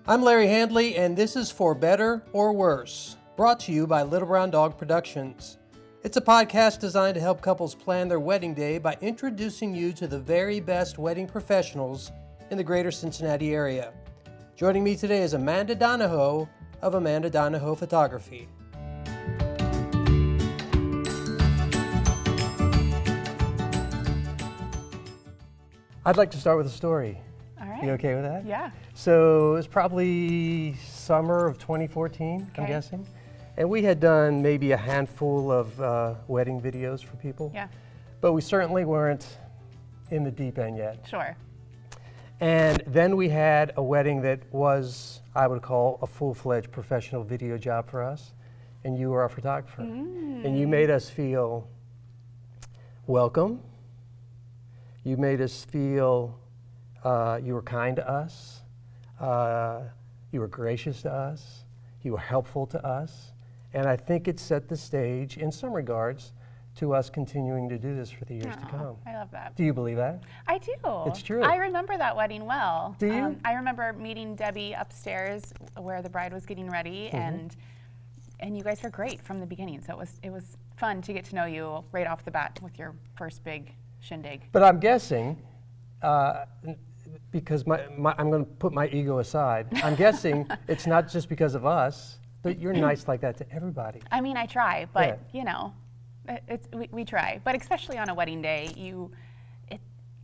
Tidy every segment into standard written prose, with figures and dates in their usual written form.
I'm Larry Handley, and this is For Better or Worse, brought to you by Little Brown Dog Productions. It's a podcast designed to help couples plan their wedding day by introducing you to the very best wedding professionals in the Greater Cincinnati area. Joining me today is Amanda Donaho of AmandaDonaho Photography. I'd like to start with a story. All right. You okay with that? Yeah. So it was probably summer of 2014, I'm guessing. And we had done maybe a handful of wedding videos for people. Yeah. But we certainly weren't in the deep end yet. Sure. And then we had a wedding that was, I would call, a full-fledged professional video job for us. And you were our photographer. And you made us feel welcome. You made us feel you were kind to us. You were gracious to us. You were helpful to us. And I think it set the stage, in some regards, to us continuing to do this for the years to come. I love that. Do you believe that? I do. It's true. I remember that wedding well. Do you? I remember meeting Debbie upstairs where the bride was getting ready, and you guys were great from the beginning. So it was fun to get to know you right off the bat with your first big shindig. But I'm guessing, because I'm going to put my ego aside, I'm guessing it's not just because of us, but you're nice like that to everybody. I mean, I try, but you know, we try. But especially on a wedding day,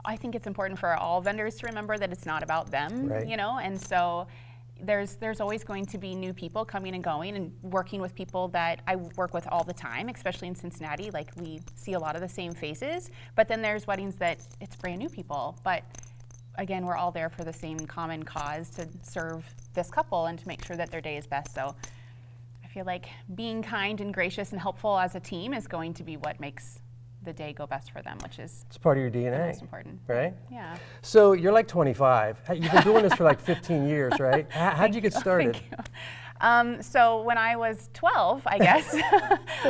I think it's important for all vendors to remember that it's not about them, you know, and so there's always going to be new people coming and going and working with people that I work with all the time, especially in Cincinnati. Like, we see a lot of the same faces, but then there's weddings that it's brand new people. But again, we're all there for the same common cause, to serve this couple and to make sure that their day is best. So I feel like being kind and gracious and helpful as a team is going to be what makes the day go best for them, which is it's part of your DNA. The most important. Right? Yeah. So you're like 25. You've been doing this for like 15 years, right? How'd you get started? Thank you. So when I was 12, I guess,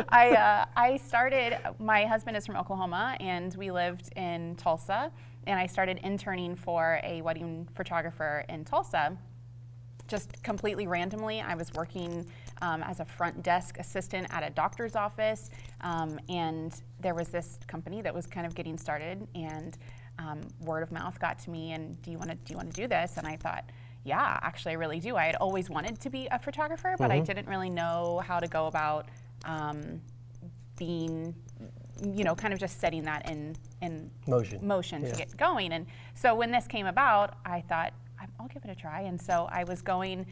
I started, my husband is from Oklahoma, and we lived in Tulsa, and I started interning for a wedding photographer in Tulsa. Just completely randomly, I was working as a front desk assistant at a doctor's office, and there was this company that was kind of getting started, and word of mouth got to me, and do you want to do this? And I thought, yeah, actually I really do. I had always wanted to be a photographer, but I didn't really know how to go about being, you know, kind of just setting that in motion to get going. And so when this came about, I thought, I'll give it a try. And so I was going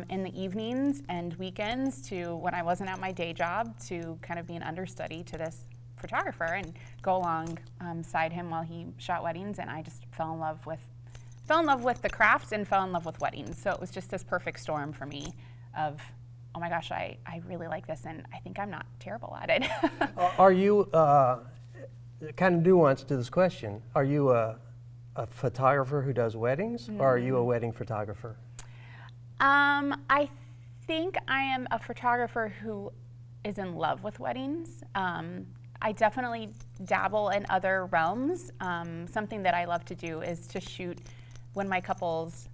in the evenings and weekends to, when I wasn't at my day job, to kind of be an understudy to this photographer and go alongside him while he shot weddings. And I just fell in love with the craft and fell in love with weddings. So it was just this perfect storm for me of, oh my gosh, I really like this, and I think I'm not terrible at it. Are you, kind of nuance to this question, are you a photographer who does weddings, or are you a wedding photographer? I think I am a photographer who is in love with weddings. I definitely dabble in other realms. Something that I love to do is to shoot when my couples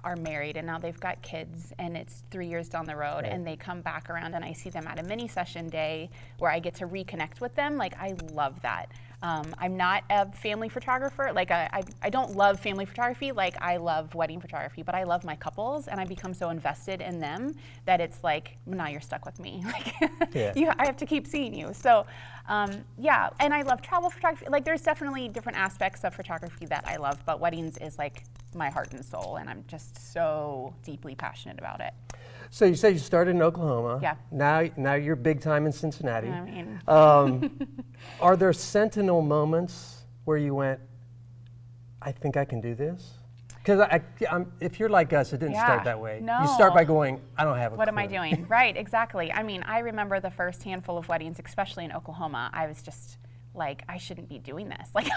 are married and now they've got kids and it's 3 years down the road, and they come back around and I see them at a mini session day where I get to reconnect with them. Like, I love that. I'm not a family photographer. Like, I don't love family photography like I love wedding photography, but I love my couples, and I become so invested in them that it's like, now you're stuck with me. Like, I have to keep seeing you. So, yeah, and I love travel photography. Like, there's definitely different aspects of photography that I love, but weddings is like my heart and soul, and I'm just so deeply passionate about it. So you say you started in Oklahoma. Yeah. Now you're big time in Cincinnati. I mean, are there sentinel moments where you went, I think I can do this? Because if you're like us, it didn't start that way. No. You start by going, I don't have a What clue. am I doing? Right, exactly. I mean, I remember the first handful of weddings, especially in Oklahoma. I was just like, I shouldn't be doing this. Like,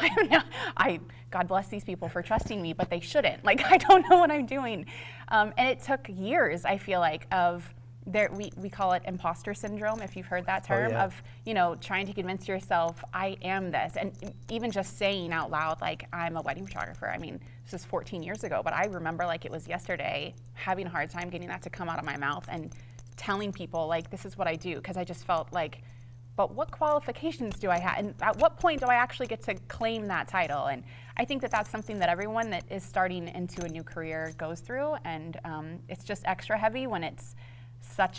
God bless these people for trusting me, but they shouldn't. Like, I don't know what I'm doing. And it took years, I feel like, of we call it imposter syndrome, if you've heard that term, yeah. of, you know, trying to convince yourself, I am this. And even just saying out loud, like, I'm a wedding photographer. I mean, this is 14 years ago, but I remember like it was yesterday, having a hard time getting that to come out of my mouth and telling people, like, this is what I do, because I just felt like, but what qualifications do I have? And at what point do I actually get to claim that title? And I think that that's something that everyone that is starting into a new career goes through, and it's just extra heavy when it's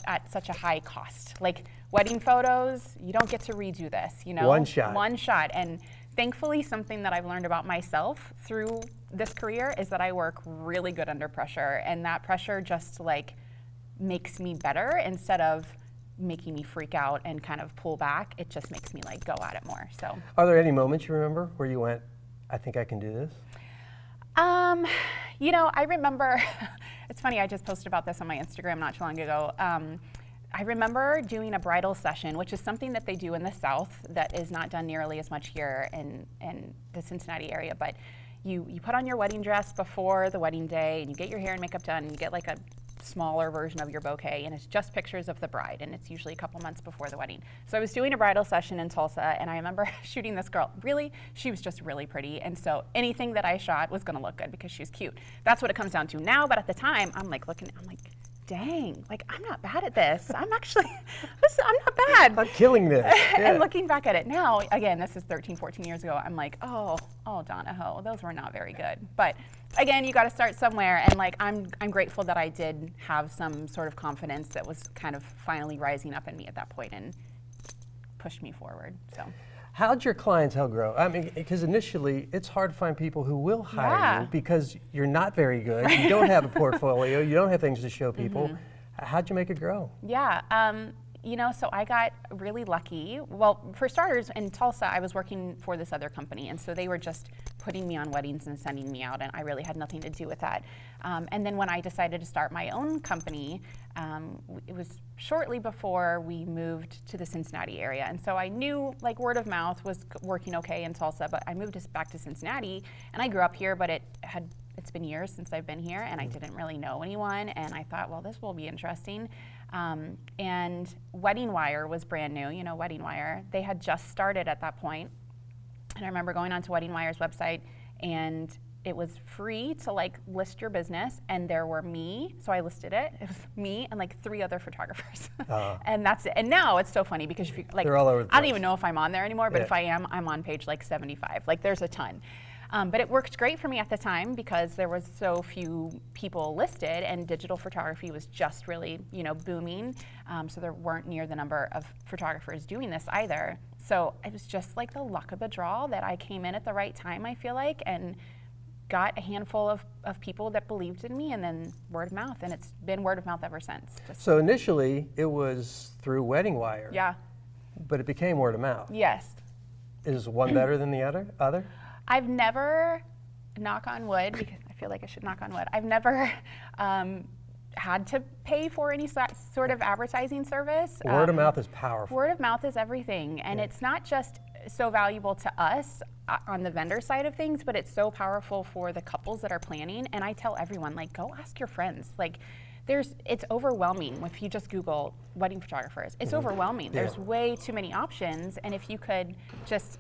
at such a high cost. Like wedding photos, you don't get to redo this, you know? One shot. One shot. And thankfully, something that I've learned about myself through this career is that I work really good under pressure, and that pressure just like makes me better instead of making me freak out and kind of pull back. It just makes me like go at it more. So, Are there any moments you remember where you went, I think I can do this? you know, I remember, it's funny, I just posted about this on my Instagram not too long ago. I remember doing a bridal session, which is something that they do in the South that is not done nearly as much here in the Cincinnati area, but you put on your wedding dress before the wedding day, and you get your hair and makeup done, and you get like a smaller version of your bouquet, and it's just pictures of the bride, and it's usually a couple months before the wedding. So I was doing a bridal session in Tulsa, and I remember shooting this girl. Really, she was just really pretty, and so anything that I shot was gonna look good because she was cute. That's what it comes down to now, but at the time, I'm like, dang, like I'm not bad at this. I'm actually, I'm not bad. I'm killing this. Yeah. And looking back at it now, again, this is 13, 14 years ago, I'm like, oh, Donaho, those were not very good. But again, you gotta start somewhere, and like I'm grateful that I did have some sort of confidence that was kind of finally rising up in me at that point and pushed me forward, so. How'd your clientele grow? I mean, because initially it's hard to find people who will hire Yeah. you because you're not very good, you don't have a portfolio, you don't have things to show people. How'd you make it grow? Yeah, you know, so I got really lucky. Well, for starters, in Tulsa, I was working for this other company, and so they were just putting me on weddings and sending me out, and I really had nothing to do with that. And then when I decided to start my own company, it was shortly before we moved to the Cincinnati area, and so I knew like word of mouth was working okay in Tulsa, but I moved back to Cincinnati, and I grew up here, but it's been years since I've been here, and I didn't really know anyone, and I thought, well, this will be interesting. And Wedding Wire was brand new, you know, Wedding Wire. They had just started at that point, and I remember going onto Wedding Wire's website, and it was free to like list your business, and there were me, so I listed it. It was me and like 3 other photographers, and that's it. And now it's so funny because if you, like, They're all over the I don't place. even know if I'm on there anymore, but Yeah. if I am, I'm on page like 75. Like there's a ton. But it worked great for me at the time because there was so few people listed, and digital photography was just really, you know, booming. So there weren't near the number of photographers doing this either. So it was just like the luck of the draw that I came in at the right time, I feel like, and got a handful of people that believed in me, and then word of mouth, and it's been word of mouth ever since. Just, So initially it was through Wedding Wire, yeah, but it became word of mouth. yes. Is one better than the other? I've never, knock on wood, because I feel like I should knock on wood, I've never had to pay for any sort of advertising service. Word of mouth is powerful. Word of mouth is everything, and it's not just so valuable to us on the vendor side of things, but it's so powerful for the couples that are planning. And I tell everyone, like, go ask your friends. Like, it's overwhelming if you just Google wedding photographers. It's overwhelming. Yeah. There's way too many options, and if you could just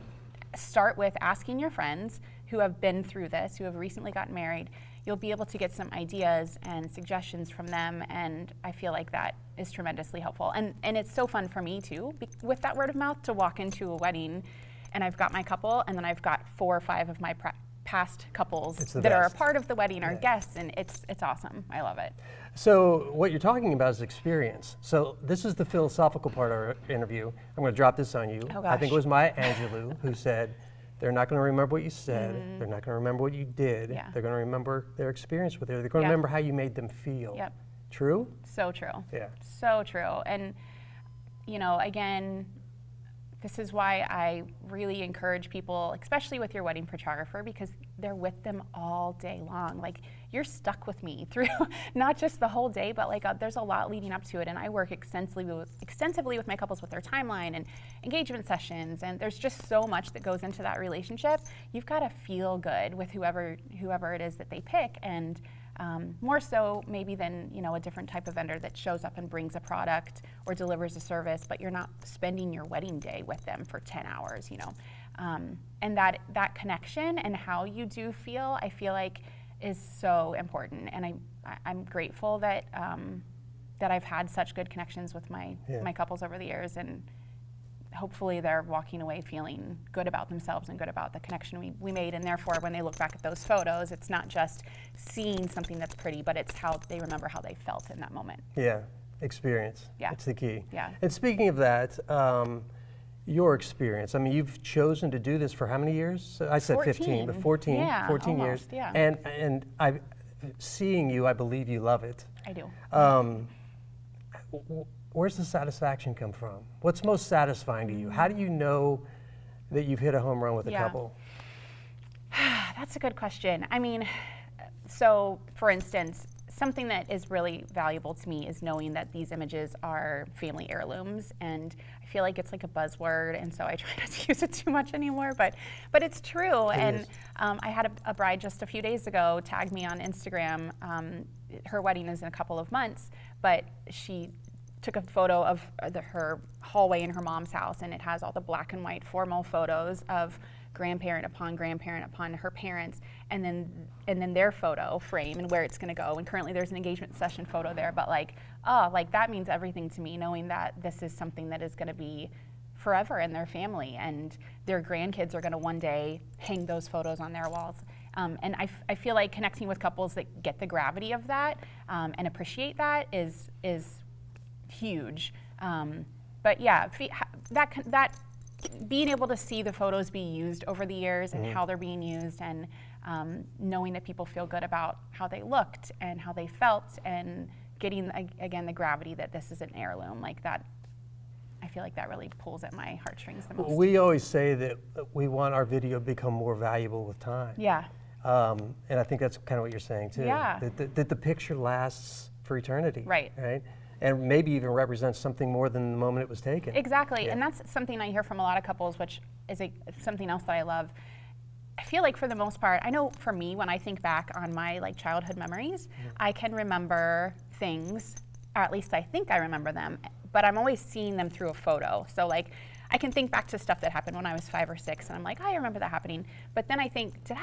start with asking your friends who have been through this, who have recently gotten married, you'll be able to get some ideas and suggestions from them, and I feel like that is tremendously helpful. And it's so fun for me too, with that word of mouth, to walk into a wedding and I've got my couple, and then I've got 4 or 5 of my past couples that are a part of the wedding or guests, and it's awesome. I love it. So what you're talking about is experience. So this is the philosophical part of our interview. I'm going to drop this on you. Oh, I think it gosh. was Maya Angelou who said, they're not going to remember what you said. They're not going to remember what you did. Yeah. They're going to remember their experience with it. They're going to Yep. remember how you made them feel. Yep. True? So true. Yeah. So true. And, you know, again, this is why I really encourage people, especially with your wedding photographer, because they're with them all day long. Like, you're stuck with me through not just the whole day, but like there's a lot leading up to it. And I work extensively with my couples with their timeline and engagement sessions. And there's just so much that goes into that relationship. You've got to feel good with whoever it is that they pick. And more so maybe than a different type of vendor that shows up and brings a product or delivers a service, but you're not spending your wedding day with them for 10 hours, and that connection and how you do feel, I feel like is so important. And I'm grateful that that I've had such good connections with my couples over the years, and hopefully they're walking away feeling good about themselves and good about the connection we made, and therefore when they look back at those photos, it's not just seeing something that's pretty, but it's how they remember how they felt in that moment. Yeah, experience. Yeah. It's the key. Yeah. And speaking of that, your experience, I mean, you've chosen to do this for how many years? I said 15, but 14, yeah, 14 almost, years. Yeah. And seeing you, I believe you love it. I do. Where's the satisfaction come from? What's most satisfying to you? How do you know that you've hit a home run with a couple? That's a good question. I mean, so for instance, something that is really valuable to me is knowing that these images are family heirlooms, and I feel like it's like a buzzword, and so I try not to use it too much anymore, but it's true. I had a bride just a few days ago tag me on Instagram. Her wedding is in a couple of months, but she took a photo of her hallway in her mom's house, and it has all the black and white formal photos of grandparent upon her parents, and then their photo frame and where it's going to go. And currently there's an engagement session photo there, but like that means everything to me, knowing that this is something that is going to be forever in their family, and their grandkids are going to one day hang those photos on their walls. And I feel like connecting with couples that get the gravity of that and appreciate that is huge. But yeah, that being able to see the photos be used over the years and how they're being used, and knowing that people feel good about how they looked and how they felt, and getting again the gravity that this is an heirloom, like that, I feel like that really pulls at my heartstrings the most. We always say that we want our video to become more valuable with time. Yeah. And I think that's kind of what you're saying too. Yeah. That the picture lasts for eternity. Right. Right. And maybe even represents something more than the moment it was taken. Exactly, Yeah. and that's something I hear from a lot of couples, which is something else that I love. I feel like for the most part, I know for me, when I think back on my childhood memories, I can remember things, or at least I think I remember them, but I'm always seeing them through a photo. So I can think back to stuff that happened when I was 5 or 6, and I'm like, I remember that happening. But then I think, do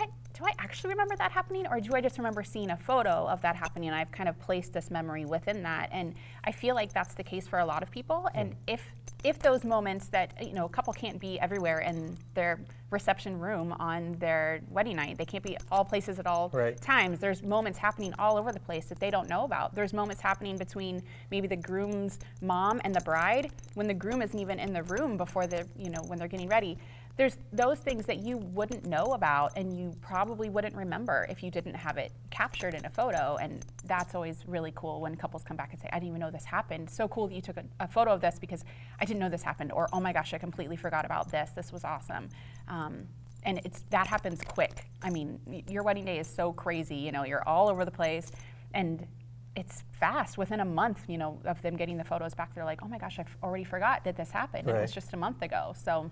I actually remember that happening, or do I just remember seeing a photo of that happening, and I've kind of placed this memory within that? And I feel like that's the case for a lot of people. And if those moments that a couple can't be everywhere in their reception room on their wedding night, they can't be all places at all times. There's moments happening all over the place that they don't know about. There's moments happening between maybe the groom's mom and the bride when the groom isn't even in the room before they're when they're getting ready. There's those things that you wouldn't know about, and you probably wouldn't remember if you didn't have it captured in a photo. And that's always really cool when couples come back and say, I didn't even know this happened. So cool that you took a photo of this because I didn't know this happened. Or, oh my gosh, I completely forgot about this. This was awesome. And that happens quick. I mean, your wedding day is so crazy. You're all over the place. And it's fast. Within a month, of them getting the photos back, they're like, oh my gosh, I already forgot that this happened. It was just a month ago. So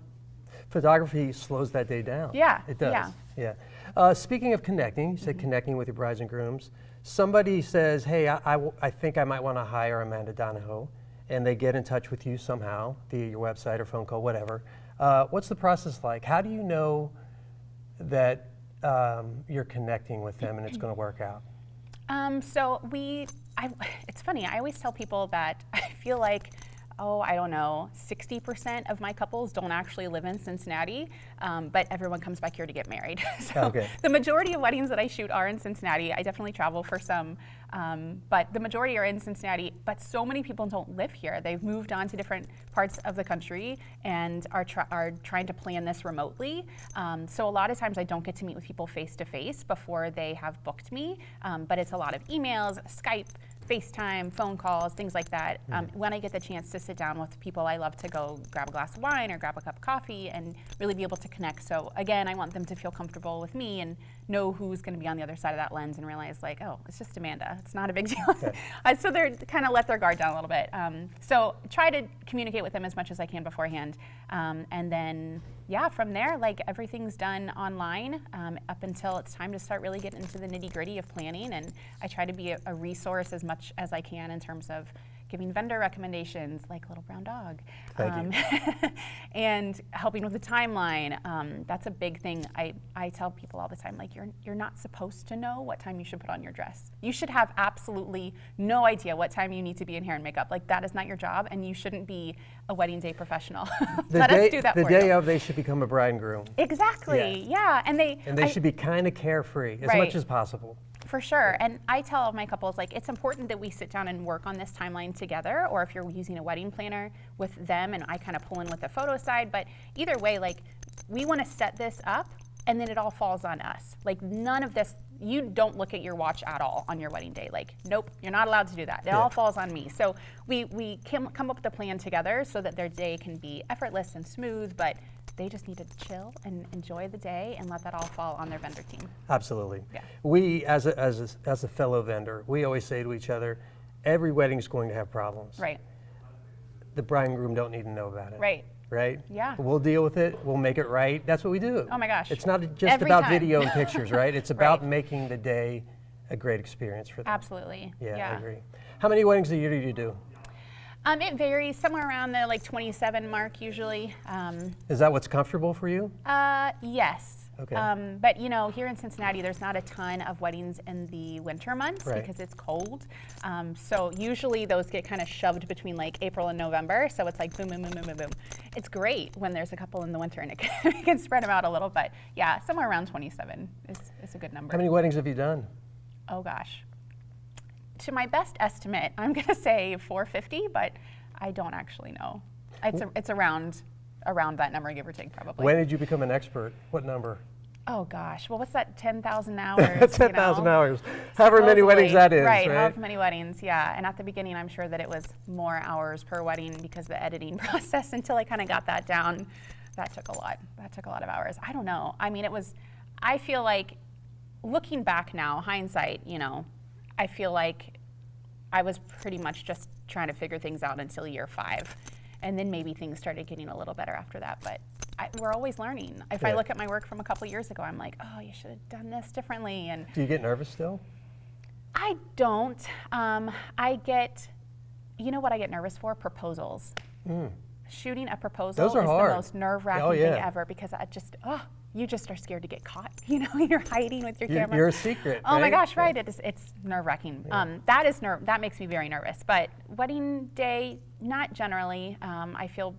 photography slows that day down. Yeah. It does. Yeah. Speaking of connecting, you said connecting with your brides and grooms. Somebody says, hey, I think I might want to hire Amanda Donaho, and they get in touch with you somehow via your website or phone call, whatever. What's the process like? How do you know that you're connecting with them and it's going to work out? It's funny, I always tell people that I feel like, I don't know, 60% of my couples don't actually live in Cincinnati, but everyone comes back here to get married. So the majority of weddings that I shoot are in Cincinnati. I definitely travel for some, but the majority are in Cincinnati. But so many people don't live here. They've moved on to different parts of the country and are trying to plan this remotely. So a lot of times I don't get to meet with people face to face before they have booked me, but it's a lot of emails, Skype, FaceTime, phone calls, things like that. When I get the chance to sit down with people, I love to go grab a glass of wine or grab a cup of coffee and really be able to connect. So again, I want them to feel comfortable with me and know who's going to be on the other side of that lens and realize like, oh, it's just Amanda. It's not a big deal. Okay. So they're kind of let their guard down a little bit. So try to communicate with them as much as I can beforehand. And then, yeah, from there, like everything's done online up until it's time to start really getting into the nitty gritty of planning. And I try to be a resource as much as I can in terms of giving vendor recommendations, like Little Brown Dog, and helping with the timeline. That's a big thing. I tell people all the time, like you're not supposed to know what time you should put on your dress. You should have absolutely no idea what time you need to be in hair and makeup. Like that is not your job, and you shouldn't be a wedding day professional. Let us do that for you. The day of, they should become a bride and groom. Exactly. Yeah, and they should be kind of carefree as much as possible. For sure. And I tell my couples, like, it's important that we sit down and work on this timeline together, or if you're using a wedding planner with them and I kind of pull in with the photo side. But either way, like, we want to set this up and then it all falls on us. Like, none of this, you don't look at your watch at all on your wedding day. Like, nope, you're not allowed to do that. It all falls on me. So we can come up with a plan together so that their day can be effortless and smooth, but they just need to chill and enjoy the day and let that all fall on their vendor team. Absolutely. Yeah. We, as a fellow vendor, we always say to each other, every wedding is going to have problems. Right. The bride and groom don't need to know about it. Right. Right? Yeah. We'll deal with it. We'll make it right. That's what we do. Oh my gosh. It's not just Every about time. video and pictures, right? It's about Right. making the day a great experience for them. Absolutely. Yeah, I agree. How many weddings a year do you do? It varies, somewhere around the like 27 mark usually. Is that what's comfortable for you? Yes. Okay. But you know, here in Cincinnati, there's not a ton of weddings in the winter months because it's cold. So usually those get kind of shoved between like April and November. So it's like boom, boom, boom, boom, boom, boom. It's great when there's a couple in the winter and it can spread them out a little. But yeah, somewhere around 27 is a good number. How many weddings have you done? Oh gosh. To my best estimate, I'm going to say 450, but I don't actually know. It's around that number, give or take, probably. When did you become an expert? What number? Oh gosh, well, what's that? 10,000 hours. 10,000 hours. However many weddings that is, right? However many weddings, yeah. And at the beginning, I'm sure that it was more hours per wedding because the editing process. Until I kind of got that down, that took a lot. That took a lot of hours. I don't know. I mean, I feel like looking back now, hindsight, you know, I feel like I was pretty much just trying to figure things out until year 5. And then maybe things started getting a little better after that. But we're always learning. If I look at my work from a couple years ago, I'm like, oh, you should have done this differently. And do you get nervous still? I don't. You know what I get nervous for? Proposals. Shooting a proposal Those are is hard. the most nerve-wracking thing ever because you just are scared to get caught. You know, you're hiding with your camera. You're a secret. Oh my right? gosh, right? It's nerve-wracking. Yeah. That makes me very nervous. But wedding day, not generally. I feel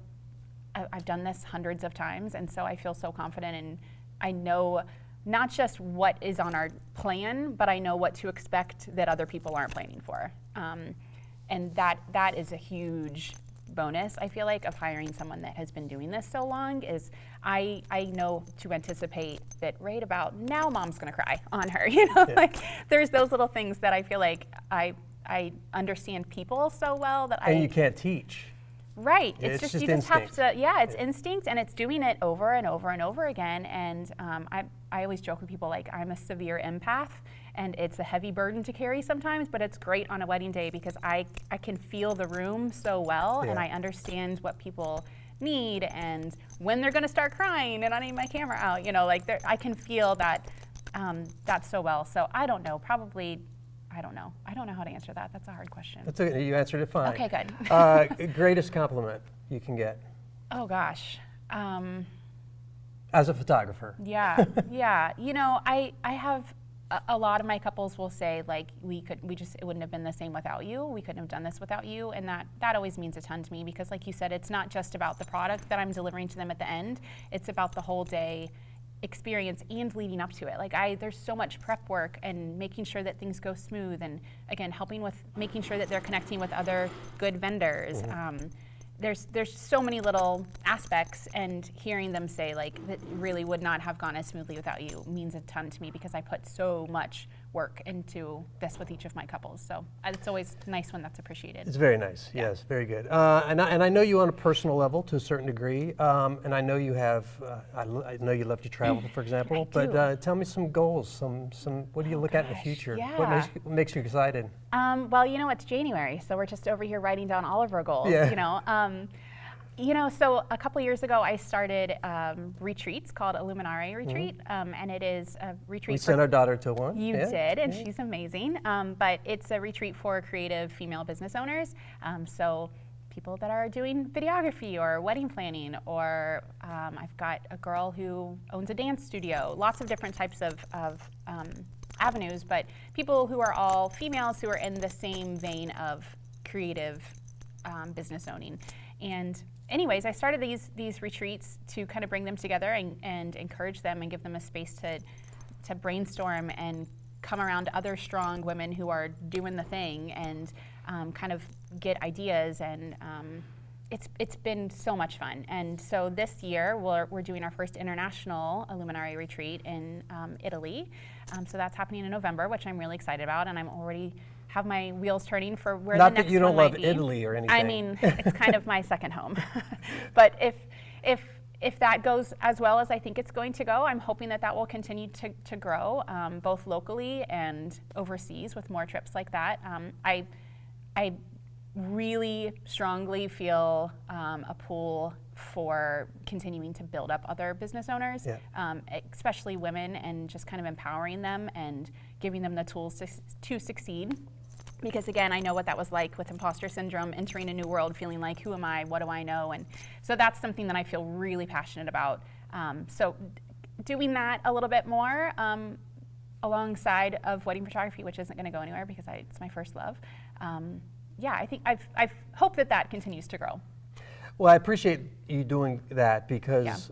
I've done this hundreds of times, and so I feel so confident, and I know not just what is on our plan, but I know what to expect that other people aren't planning for. And that is a huge bonus, I feel like, of hiring someone that has been doing this so long is I know to anticipate that right about now mom's gonna cry on her, you know, like there's those little things that I feel like I understand people so well that And you can't teach. Right. It's just just you just instinct. have to, it's instinct, and it's doing it over and over and over again. And I always joke with people like I'm a severe empath, and it's a heavy burden to carry sometimes, but it's great on a wedding day because I can feel the room so well, and I understand what people need and when they're going to start crying and I need my camera out. You know, like I can feel that so well. So I don't know. Probably. I don't know. I don't know how to answer that. That's a hard question. That's okay. You answered it fine. Okay, good. Greatest compliment you can get Oh gosh. as a photographer. Yeah, yeah. You know, I have a lot of my couples will say like it wouldn't have been the same without you. We couldn't have done this without you, and that always means a ton to me because, like you said, it's not just about the product that I'm delivering to them at the end. It's about the whole day experience and leading up to it. Like there's so much prep work and making sure that things go smooth, and again helping with making sure that they're connecting with other good vendors. Mm-hmm. There's so many little aspects, and hearing them say like that really would not have gone as smoothly without you means a ton to me because I put so much work into this with each of my couples. So it's always nice when that's appreciated. It's very nice. Yeah. Yes, very good. And I know you on a personal level to a certain degree, and I know you have. I know you love to travel, for example. But tell me some goals. Some. What do you look at in the future? Yeah. What makes you excited? Well, it's January, so we're just over here writing down all of our goals. Yeah. So a couple years ago, I started retreats called Illuminare Retreat, and it is a retreat. We sent our daughter to one. You did, and she's amazing. But it's a retreat for creative female business owners. So people that are doing videography or wedding planning, or I've got a girl who owns a dance studio. Lots of different types of avenues, but people who are all females who are in the same vein of creative business owning. And anyways, I started these retreats to kind of bring them together and encourage them and give them a space to brainstorm and come around other strong women who are doing the thing and kind of get ideas. And it's been so much fun. And so this year we're doing our first international Illuminare retreat in Italy. So that's happening in November, which I'm really excited about, and I'm already have my wheels turning for where Not the next that you don't one love might be. Italy or anything. I mean, it's kind of my second home. But if that goes as well as I think it's going to go, I'm hoping that will continue to grow, both locally and overseas with more trips like that. I really strongly feel a pull for continuing to build up other business owners, especially women, and just kind of empowering them and giving them the tools to succeed. Because again, I know what that was like with imposter syndrome, entering a new world, feeling like, who am I, what do I know? And so that's something that I feel really passionate about. So doing that a little bit more alongside of wedding photography, which isn't going to go anywhere because it's my first love. I think I've hoped that continues to grow. Well, I appreciate you doing that because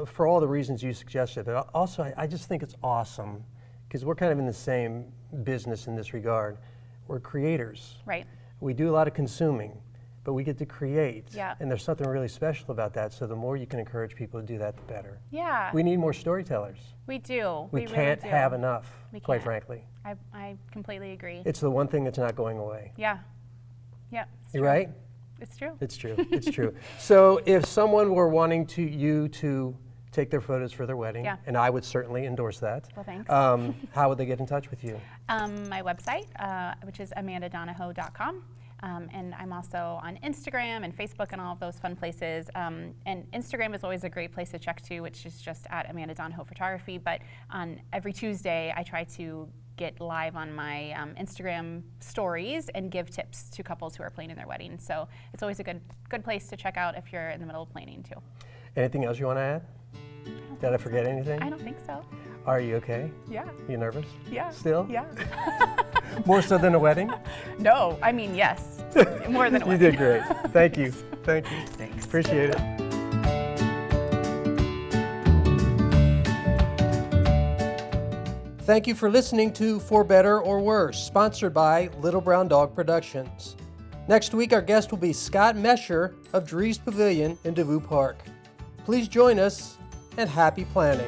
for all the reasons you suggested, but also I just think it's awesome because we're kind of in the same business in this regard. We're creators. Right. We do a lot of consuming, but we get to create. Yeah. And there's something really special about that. So the more you can encourage people to do that, the better. Yeah. We need more storytellers. We do. We can't really do. have enough, quite can't. frankly. I completely agree. It's the one thing that's not going away. Yeah. Yeah. You right? It's true. It's true. It's true. So if someone were wanting you to take their photos for their wedding, and I would certainly endorse that. Well, thanks. How would they get in touch with you? My website, which is AmandaDonaho.com. And I'm also on Instagram and Facebook and all of those fun places. And Instagram is always a great place to check to, which is just at Amanda Donaho Photography. But on every Tuesday, I try to get live on my Instagram stories and give tips to couples who are planning their wedding. So it's always a good place to check out if you're in the middle of planning too. Anything else you want to add? Did I forget anything? I don't think so. Are you okay? Yeah. You nervous? Yeah. Still? Yeah. More so than a wedding? No, I mean, yes. More than a wedding. You did great. Thank you. Thank you. Thanks. Appreciate it. Thank you for listening to For Better or Worse, sponsored by Little Brown Dog Productions. Next week, our guest will be Scott Mesher of Drees Pavilion in Devou Park. Please join us, and happy planning.